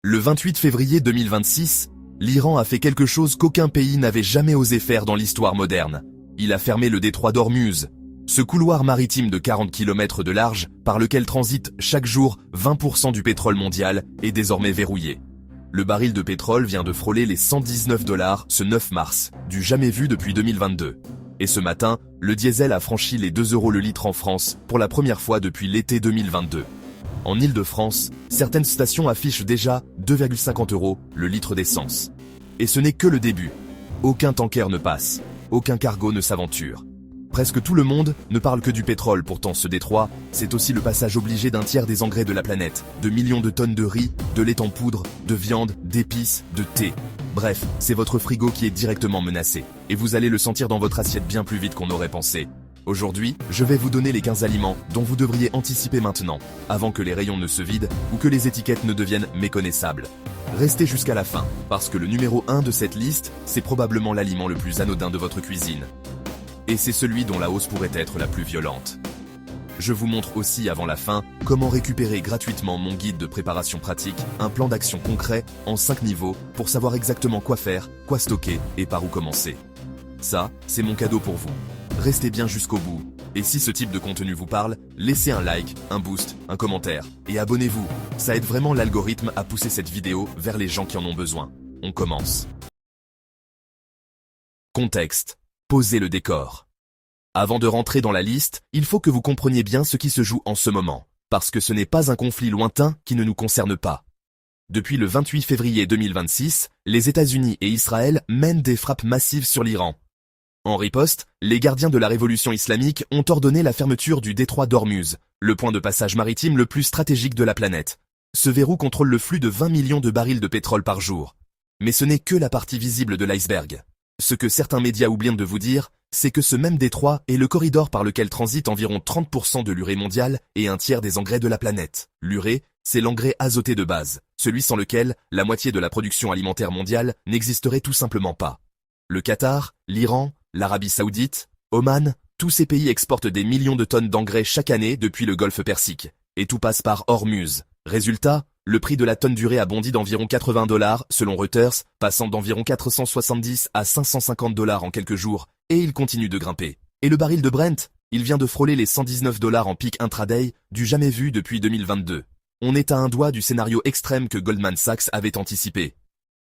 Le 28 février 2026, l'Iran a fait quelque chose qu'aucun pays n'avait jamais osé faire dans l'histoire moderne. Il a fermé le détroit d'Ormuz, ce couloir maritime de 40 km de large par lequel transite chaque jour 20% du pétrole mondial est désormais verrouillé. Le baril de pétrole vient de frôler les $119 ce 9 mars, du jamais vu depuis 2022. Et ce matin, le diesel a franchi les 2 € le litre en France pour la première fois depuis l'été 2022. En Île-de-France, certaines stations affichent déjà 2,50 € le litre d'essence. Et ce n'est que le début. Aucun tanker ne passe, aucun cargo ne s'aventure. Presque tout le monde ne parle que du pétrole, pourtant ce détroit, c'est aussi le passage obligé d'un tiers des engrais de la planète, de millions de tonnes de riz, de lait en poudre, de viande, d'épices, de thé. Bref, c'est votre frigo qui est directement menacé. Et vous allez le sentir dans votre assiette bien plus vite qu'on aurait pensé. Aujourd'hui, je vais vous donner les 15 aliments dont vous devriez anticiper maintenant, avant que les rayons ne se vident ou que les étiquettes ne deviennent méconnaissables. Restez jusqu'à la fin, parce que le numéro 1 de cette liste, c'est probablement l'aliment le plus anodin de votre cuisine. Et c'est celui dont la hausse pourrait être la plus violente. Je vous montre aussi avant la fin comment récupérer gratuitement mon guide de préparation pratique, un plan d'action concret en 5 niveaux pour savoir exactement quoi faire, quoi stocker et par où commencer. Ça, c'est mon cadeau pour vous. Restez bien jusqu'au bout. Et si ce type de contenu vous parle, laissez un like, un boost, un commentaire et abonnez-vous. Ça aide vraiment l'algorithme à pousser cette vidéo vers les gens qui en ont besoin. On commence. Contexte. Posez le décor. Avant de rentrer dans la liste, il faut que vous compreniez bien ce qui se joue en ce moment, parce que ce n'est pas un conflit lointain qui ne nous concerne pas. Depuis le 28 février 2026, les États-Unis et Israël mènent des frappes massives sur l'Iran. En riposte, les gardiens de la révolution islamique ont ordonné la fermeture du détroit d'Ormuz, le point de passage maritime le plus stratégique de la planète. Ce verrou contrôle le flux de 20 millions de barils de pétrole par jour. Mais ce n'est que la partie visible de l'iceberg. Ce que certains médias oublient de vous dire, c'est que ce même détroit est le corridor par lequel transitent environ 30% de l'urée mondiale et un tiers des engrais de la planète. L'urée, c'est l'engrais azoté de base, celui sans lequel la moitié de la production alimentaire mondiale n'existerait tout simplement pas. Le Qatar, l'Iran, l'Arabie Saoudite, Oman, tous ces pays exportent des millions de tonnes d'engrais chaque année depuis le Golfe Persique. Et tout passe par Ormuz. Résultat, le prix de la tonne d'urée a bondi d'environ 80 $ selon Reuters, passant d'environ 470 à 550 $ en quelques jours, et il continue de grimper. Et le baril de Brent, il vient de frôler les 119 $ en pic intraday, du jamais vu depuis 2022. On est à un doigt du scénario extrême que Goldman Sachs avait anticipé.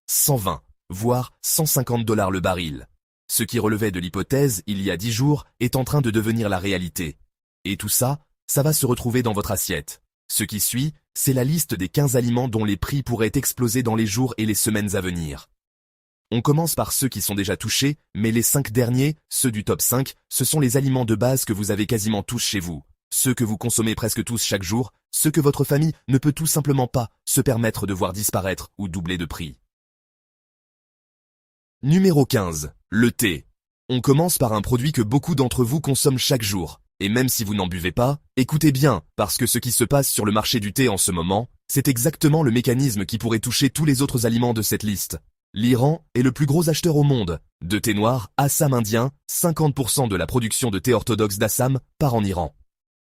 120, voire 150 $ le baril. Ce qui relevait de l'hypothèse il y a 10 jours est en train de devenir la réalité. Et tout ça, ça va se retrouver dans votre assiette. Ce qui suit, c'est la liste des 15 aliments dont les prix pourraient exploser dans les jours et les semaines à venir. On commence par ceux qui sont déjà touchés, mais les 5 derniers, ceux du top 5, ce sont les aliments de base que vous avez quasiment tous chez vous. Ceux que vous consommez presque tous chaque jour, ceux que votre famille ne peut tout simplement pas se permettre de voir disparaître ou doubler de prix. Numéro 15. Le thé. On commence par un produit que beaucoup d'entre vous consomment chaque jour. Et même si vous n'en buvez pas, écoutez bien, parce que ce qui se passe sur le marché du thé en ce moment, c'est exactement le mécanisme qui pourrait toucher tous les autres aliments de cette liste. L'Iran est le plus gros acheteur au monde. De thé noir, Assam indien, 50% de la production de thé orthodoxe d'Assam part en Iran.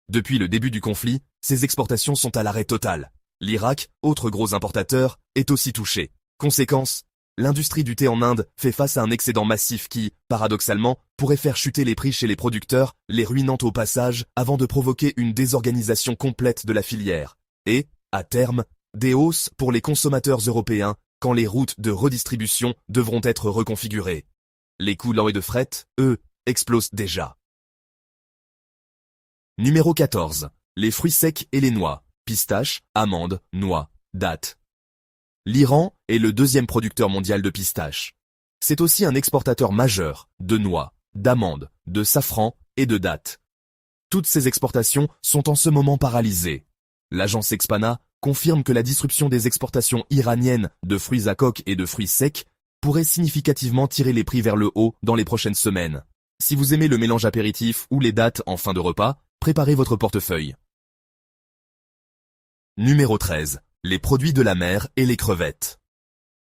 Depuis le début du conflit, ces exportations sont à l'arrêt total. L'Irak, autre gros importateur, est aussi touché. Conséquence, l'industrie du thé en Inde fait face à un excédent massif qui, paradoxalement, pourrait faire chuter les prix chez les producteurs, les ruinant au passage avant de provoquer une désorganisation complète de la filière. Et, à terme, des hausses pour les consommateurs européens quand les routes de redistribution devront être reconfigurées. Les coûts de fret, eux, explosent déjà. Numéro 14. Les fruits secs et les noix. Pistaches, amandes, noix, dattes. L'Iran est le deuxième producteur mondial de pistaches. C'est aussi un exportateur majeur de noix, d'amandes, de safran et de dattes. Toutes ces exportations sont en ce moment paralysées. L'agence Expana confirme que la disruption des exportations iraniennes de fruits à coque et de fruits secs pourrait significativement tirer les prix vers le haut dans les prochaines semaines. Si vous aimez le mélange apéritif ou les dattes en fin de repas, préparez votre portefeuille. Numéro 13. Les produits de la mer et les crevettes.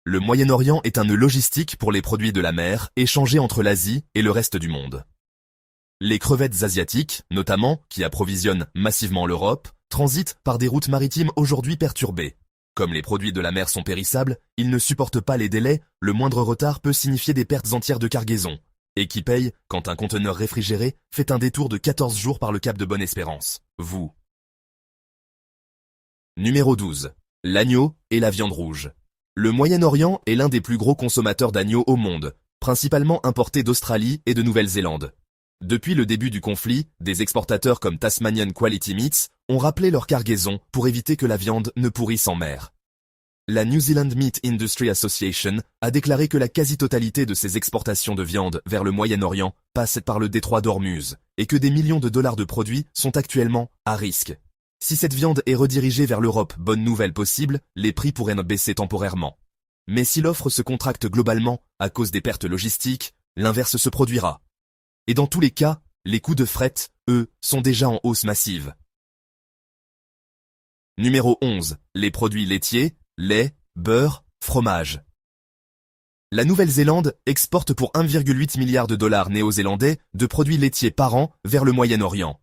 Le Moyen-Orient est un nœud logistique pour les produits de la mer échangés entre l'Asie et le reste du monde. Les crevettes asiatiques, notamment, qui approvisionnent massivement l'Europe, transitent par des routes maritimes aujourd'hui perturbées. Comme les produits de la mer sont périssables, ils ne supportent pas les délais, le moindre retard peut signifier des pertes entières de cargaison. Et qui paye quand un conteneur réfrigéré fait un détour de 14 jours par le cap de Bonne-Espérance? Vous. Numéro 12. L'agneau et la viande rouge. Le Moyen-Orient est l'un des plus gros consommateurs d'agneaux au monde, principalement importés d'Australie et de Nouvelle-Zélande. Depuis le début du conflit, des exportateurs comme Tasmanian Quality Meats ont rappelé leur cargaison pour éviter que la viande ne pourrisse en mer. La New Zealand Meat Industry Association a déclaré que la quasi-totalité de ses exportations de viande vers le Moyen-Orient passe par le détroit d'Ormuz et que des millions de dollars de produits sont actuellement à risque. Si cette viande est redirigée vers l'Europe, bonne nouvelle possible, les prix pourraient baisser temporairement. Mais si l'offre se contracte globalement à cause des pertes logistiques, l'inverse se produira. Et dans tous les cas, les coûts de fret, eux, sont déjà en hausse massive. Numéro 11. Les produits laitiers, lait, beurre, fromage. La Nouvelle-Zélande exporte pour 1,8 milliard de dollars néo-zélandais de produits laitiers par an vers le Moyen-Orient.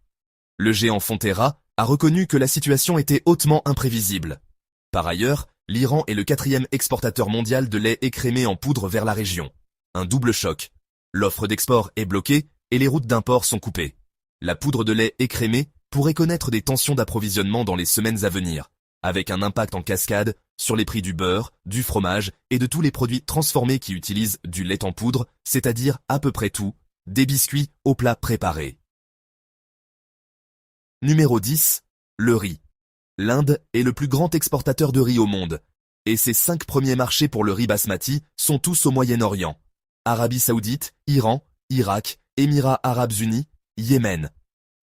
Le géant Fonterra a reconnu que la situation était hautement imprévisible. Par ailleurs, l'Iran est le 4e exportateur mondial de lait écrémé en poudre vers la région. Un double choc. L'offre d'export est bloquée et les routes d'import sont coupées. La poudre de lait écrémé pourrait connaître des tensions d'approvisionnement dans les semaines à venir, avec un impact en cascade sur les prix du beurre, du fromage et de tous les produits transformés qui utilisent du lait en poudre, c'est-à-dire à peu près tout, des biscuits aux plats préparés. Numéro 10. Le riz. L'Inde est le plus grand exportateur de riz au monde, et ses 5 premiers marchés pour le riz basmati sont tous au Moyen-Orient. Arabie Saoudite, Iran, Irak, Émirats Arabes Unis, Yémen.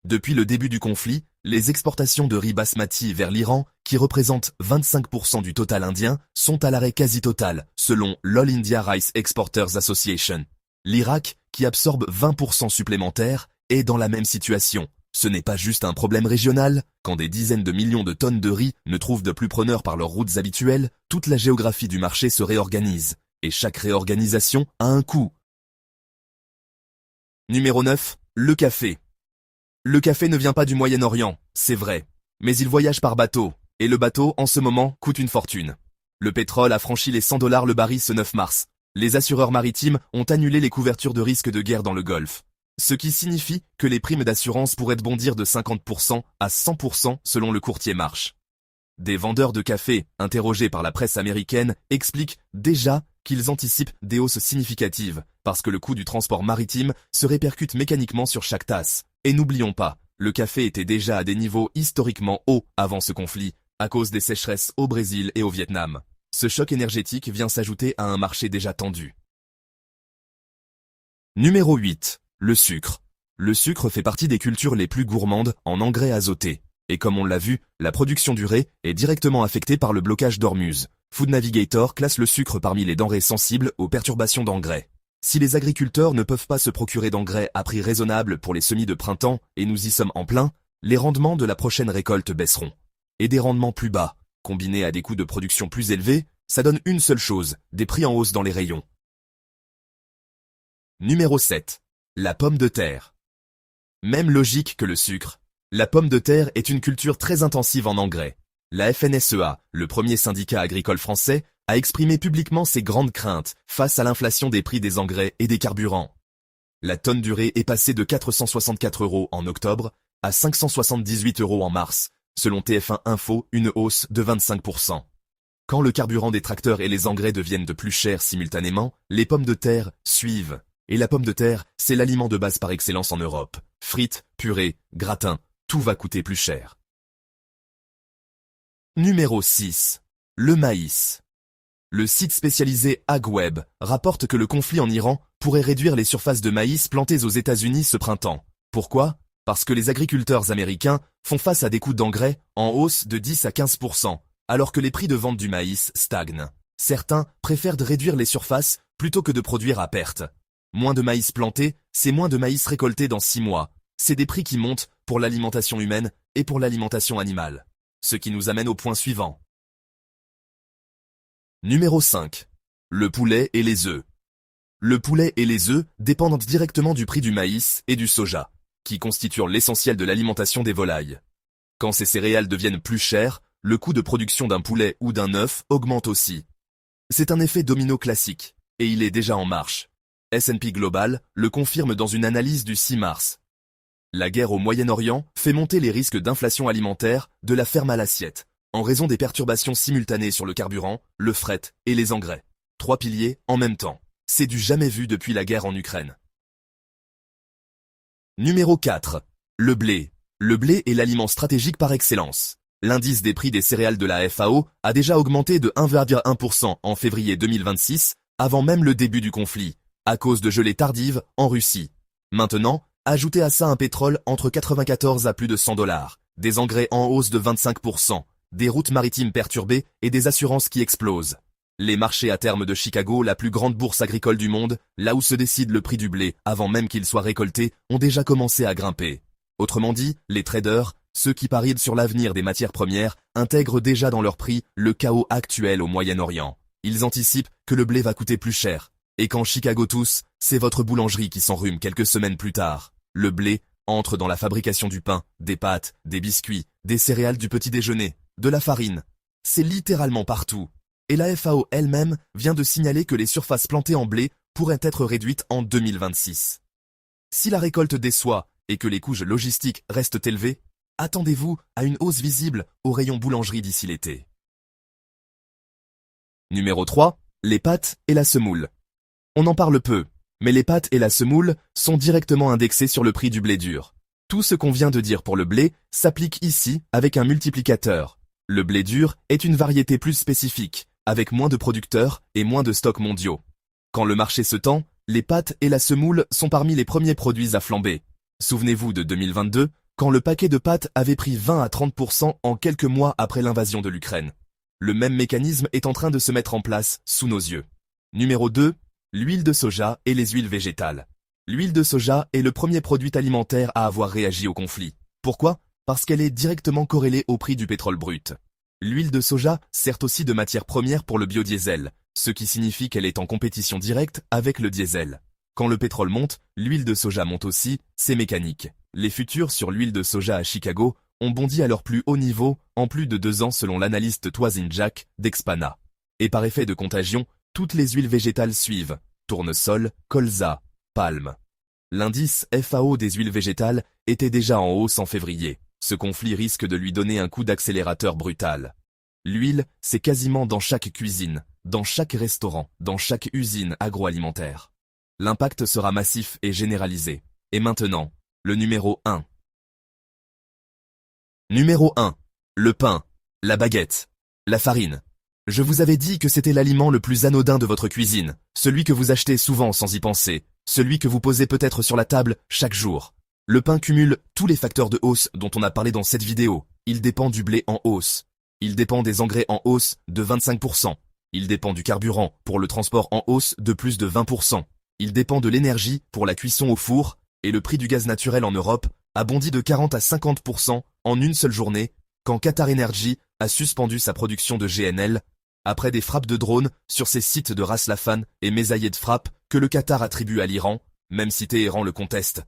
Depuis le début du conflit, les exportations de riz basmati vers l'Iran, qui représentent 25% du total indien, sont à l'arrêt quasi total, selon l'All India Rice Exporters Association. L'Irak, qui absorbe 20% supplémentaires, est dans la même situation. Ce n'est pas juste un problème régional, quand des dizaines de millions de tonnes de riz ne trouvent de plus preneurs par leurs routes habituelles, toute la géographie du marché se réorganise, et chaque réorganisation a un coût. Numéro 9. Le café. Le café ne vient pas du Moyen-Orient, c'est vrai, mais il voyage par bateau, et le bateau, en ce moment, coûte une fortune. Le pétrole a franchi les $100 le baril ce 9 mars. Les assureurs maritimes ont annulé les couvertures de risque de guerre dans le Golfe. Ce qui signifie que les primes d'assurance pourraient bondir de 50% à 100% selon le courtier Marsh. Des vendeurs de café, interrogés par la presse américaine, expliquent déjà qu'ils anticipent des hausses significatives, parce que le coût du transport maritime se répercute mécaniquement sur chaque tasse. Et n'oublions pas, le café était déjà à des niveaux historiquement hauts avant ce conflit, à cause des sécheresses au Brésil et au Vietnam. Ce choc énergétique vient s'ajouter à un marché déjà tendu. Numéro 8. Le sucre. Le sucre fait partie des cultures les plus gourmandes en engrais azotés. Et comme on l'a vu, la production du riz est directement affectée par le blocage d'Ormuz. Food Navigator classe le sucre parmi les denrées sensibles aux perturbations d'engrais. Si les agriculteurs ne peuvent pas se procurer d'engrais à prix raisonnable pour les semis de printemps, et nous y sommes en plein, les rendements de la prochaine récolte baisseront. Et des rendements plus bas, combinés à des coûts de production plus élevés, ça donne une seule chose, des prix en hausse dans les rayons. Numéro 7. La pomme de terre. Même logique que le sucre, la pomme de terre est une culture très intensive en engrais. La FNSEA, le premier syndicat agricole français, a exprimé publiquement ses grandes craintes face à l'inflation des prix des engrais et des carburants. La tonne du riz est passée de 464 € en octobre à 578 € en mars, selon TF1 Info, une hausse de 25%. Quand le carburant des tracteurs et les engrais deviennent de plus chers simultanément, les pommes de terre suivent. Et la pomme de terre, c'est l'aliment de base par excellence en Europe. Frites, purées, gratins, tout va coûter plus cher. Numéro 6. Le maïs. Le site spécialisé AgWeb rapporte que le conflit en Iran pourrait réduire les surfaces de maïs plantées aux États-Unis ce printemps. Pourquoi? Parce que les agriculteurs américains font face à des coûts d'engrais en hausse de 10 à 15%, alors que les prix de vente du maïs stagnent. Certains préfèrent réduire les surfaces plutôt que de produire à perte. Moins de maïs planté, c'est moins de maïs récolté dans 6 mois. C'est des prix qui montent pour l'alimentation humaine et pour l'alimentation animale. Ce qui nous amène au point suivant. Numéro 5. Le poulet et les œufs. Le poulet et les œufs dépendent directement du prix du maïs et du soja, qui constituent l'essentiel de l'alimentation des volailles. Quand ces céréales deviennent plus chères, le coût de production d'un poulet ou d'un œuf augmente aussi. C'est un effet domino classique, et il est déjà en marche. S&P Global le confirme dans une analyse du 6 mars. La guerre au Moyen-Orient fait monter les risques d'inflation alimentaire de la ferme à l'assiette, en raison des perturbations simultanées sur le carburant, le fret et les engrais. 3 piliers en même temps. C'est du jamais vu depuis la guerre en Ukraine. Numéro 4. Le blé. Le blé est l'aliment stratégique par excellence. L'indice des prix des céréales de la FAO a déjà augmenté de 1,1% en février 2026, avant même le début du conflit, à cause de gelées tardives en Russie. Maintenant, ajoutez à ça un pétrole entre 94 à plus de $100, des engrais en hausse de 25%, des routes maritimes perturbées et des assurances qui explosent. Les marchés à terme de Chicago, la plus grande bourse agricole du monde, là où se décide le prix du blé avant même qu'il soit récolté, ont déjà commencé à grimper. Autrement dit, les traders, ceux qui parient sur l'avenir des matières premières, intègrent déjà dans leur prix le chaos actuel au Moyen-Orient. Ils anticipent que le blé va coûter plus cher. Et quand Chicago tousse, c'est votre boulangerie qui s'enrhume quelques semaines plus tard. Le blé entre dans la fabrication du pain, des pâtes, des biscuits, des céréales du petit déjeuner, de la farine. C'est littéralement partout. Et la FAO elle-même vient de signaler que les surfaces plantées en blé pourraient être réduites en 2026. Si la récolte déçoit et que les coûts logistiques restent élevés, attendez-vous à une hausse visible au rayon boulangerie d'ici l'été. Numéro 3. Les pâtes et la semoule. On en parle peu, mais les pâtes et la semoule sont directement indexés sur le prix du blé dur. Tout ce qu'on vient de dire pour le blé s'applique ici avec un multiplicateur. Le blé dur est une variété plus spécifique, avec moins de producteurs et moins de stocks mondiaux. Quand le marché se tend, les pâtes et la semoule sont parmi les premiers produits à flamber. Souvenez-vous de 2022, quand le paquet de pâtes avait pris 20 à 30% en quelques mois après l'invasion de l'Ukraine. Le même mécanisme est en train de se mettre en place sous nos yeux. Numéro 2. L'huile de soja et les huiles végétales. L'huile de soja est le premier produit alimentaire à avoir réagi au conflit. Pourquoi ? Parce qu'elle est directement corrélée au prix du pétrole brut. L'huile de soja sert aussi de matière première pour le biodiesel, ce qui signifie qu'elle est en compétition directe avec le diesel. Quand le pétrole monte, l'huile de soja monte aussi, c'est mécanique. Les futurs sur l'huile de soja à Chicago ont bondi à leur plus haut niveau en plus de 2 ans selon l'analyste Toisin Jack d'Expana. Et par effet de contagion, toutes les huiles végétales suivent, tournesol, colza, palme. L'indice FAO des huiles végétales était déjà en hausse en février. Ce conflit risque de lui donner un coup d'accélérateur brutal. L'huile, c'est quasiment dans chaque cuisine, dans chaque restaurant, dans chaque usine agroalimentaire. L'impact sera massif et généralisé. Et maintenant, le numéro 1. Numéro 1. Le pain, la baguette, la farine. Je vous avais dit que c'était l'aliment le plus anodin de votre cuisine, celui que vous achetez souvent sans y penser, celui que vous posez peut-être sur la table chaque jour. Le pain cumule tous les facteurs de hausse dont on a parlé dans cette vidéo. Il dépend du blé en hausse. Il dépend des engrais en hausse de 25%. Il dépend du carburant pour le transport en hausse de plus de 20%. Il dépend de l'énergie pour la cuisson au four, et le prix du gaz naturel en Europe a bondi de 40 à 50% en une seule journée, quand Qatar Energy a suspendu sa production de GNL, après des frappes de drones sur ses sites de Ras Laffan et Mesaïed frappes que le Qatar attribue à l'Iran, même si Téhéran le conteste.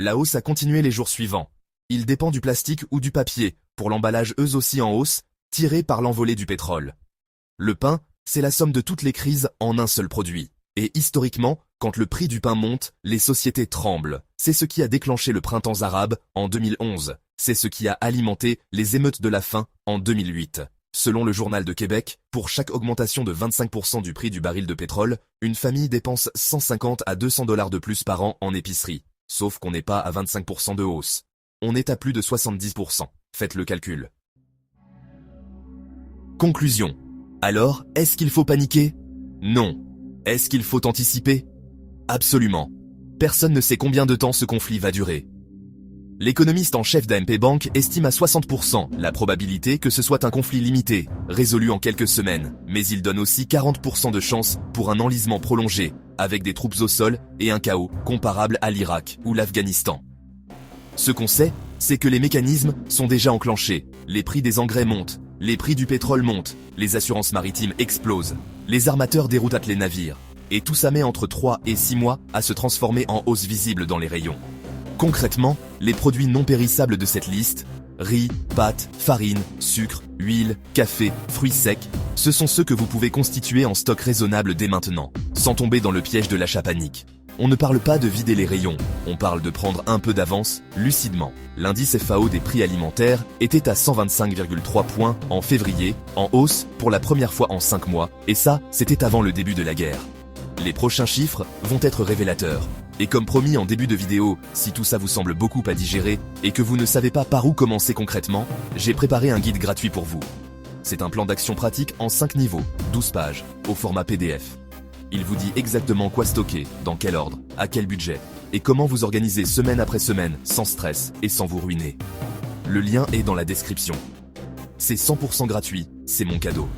La hausse a continué les jours suivants. Il dépend du plastique ou du papier, pour l'emballage eux aussi en hausse, tiré par l'envolée du pétrole. Le pain, c'est la somme de toutes les crises en un seul produit. Et historiquement, quand le prix du pain monte, les sociétés tremblent. C'est ce qui a déclenché le printemps arabe en 2011. C'est ce qui a alimenté les émeutes de la faim en 2008. Selon le Journal de Québec, pour chaque augmentation de 25% du prix du baril de pétrole, une famille dépense 150 à $200 de plus par an en épicerie. Sauf qu'on n'est pas à 25% de hausse. On est à plus de 70%. Faites le calcul. Conclusion. Alors, est-ce qu'il faut paniquer ? Non. Est-ce qu'il faut anticiper ? Absolument. Personne ne sait combien de temps ce conflit va durer. L'économiste en chef d'AMP Bank estime à 60% la probabilité que ce soit un conflit limité, résolu en quelques semaines, mais il donne aussi 40% de chance pour un enlisement prolongé, avec des troupes au sol et un chaos comparable à l'Irak ou l'Afghanistan. Ce qu'on sait, c'est que les mécanismes sont déjà enclenchés, les prix des engrais montent, les prix du pétrole montent, les assurances maritimes explosent, les armateurs déroutent les navires, et tout ça met entre 3 et 6 mois à se transformer en hausse visible dans les rayons. Concrètement, les produits non périssables de cette liste, Riz, pâtes, farine, sucre, huile, café, fruits secs, ce sont ceux que vous pouvez constituer en stock raisonnable dès maintenant, sans tomber dans le piège de l'achat panique. On ne parle pas de vider les rayons, on parle de prendre un peu d'avance, lucidement. L'indice FAO des prix alimentaires était à 125,3 points en février, en hausse pour la première fois en 5 mois, et ça, c'était avant le début de la guerre. Les prochains chiffres vont être révélateurs. Et comme promis en début de vidéo, si tout ça vous semble beaucoup à digérer et que vous ne savez pas par où commencer concrètement, j'ai préparé un guide gratuit pour vous. C'est un plan d'action pratique en 5 niveaux, 12 pages, au format PDF. Il vous dit exactement quoi stocker, dans quel ordre, à quel budget, et comment vous organiser semaine après semaine, sans stress et sans vous ruiner. Le lien est dans la description. C'est 100% gratuit, c'est mon cadeau.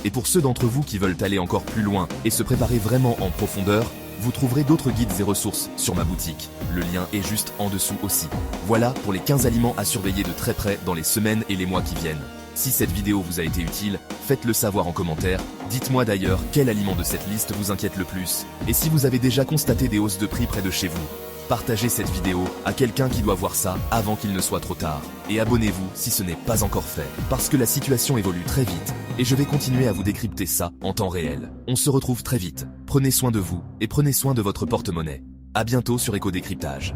Et pour ceux d'entre vous qui veulent aller encore plus loin et se préparer vraiment en profondeur, vous trouverez d'autres guides et ressources sur ma boutique. Le lien est juste en dessous aussi. Voilà pour les 15 aliments à surveiller de très près dans les semaines et les mois qui viennent. Si cette vidéo vous a été utile, faites-le savoir en commentaire. Dites-moi d'ailleurs quel aliment de cette liste vous inquiète le plus. Et si vous avez déjà constaté des hausses de prix près de chez vous. Partagez cette vidéo à quelqu'un qui doit voir ça avant qu'il ne soit trop tard. Et abonnez-vous si ce n'est pas encore fait, parce que la situation évolue très vite, et je vais continuer à vous décrypter ça en temps réel. On se retrouve très vite, prenez soin de vous, et prenez soin de votre porte-monnaie. À bientôt sur Éco Décryptage.